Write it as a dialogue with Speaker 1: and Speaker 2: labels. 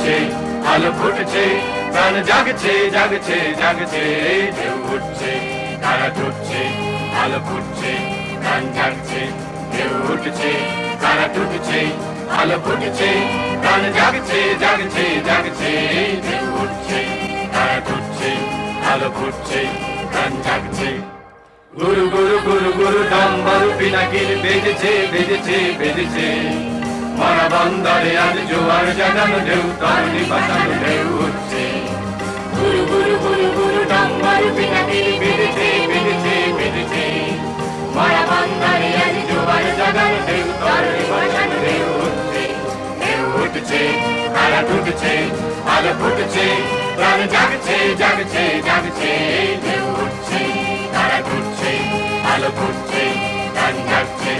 Speaker 1: ফুটছে, আলো ফুটছে, প্রাণ জাগছে জাগছে জাগছে, ঢেউ উঠছে, তারা টুটছে, আলো ফুটছে, প্রাণ জাগছে, ঢেউ উঠছে, তারা টুটছে, আলো ফুটছে, প্রাণ জাগছে জাগছে জাগছে, ঢেউ উঠছে, তারা টুটছে, আলো ফুটছে, প্রাণ জাগছে। গুরু গুরু গুরু গুরু ডম্বরু পিনাকির বেজেছে বেজেছে বেজেছে, মরা বন্দরে আজ জোয়ার জাগানো ঢেউ, তরুণী বাঁচানো ঢেউ উঠছে। গুরু গুরু গুরু গুরু ডম্বরু পিনাকির বেজেছে বেজেছে বেজেছে, মরা বন্দরে আজ জোয়ার জাগানো ঢেউ, তরুণী বাঁচানো ঢেউ উঠছে। ঢেউ উঠছে, তারা টুটছে, আলো ফুটছে, প্রাণ জাগছে জাগছে জাগছে, ঢেউ উঠছে, তারা টুটছে, আলো ফুটছে, প্রাণ জাগছে।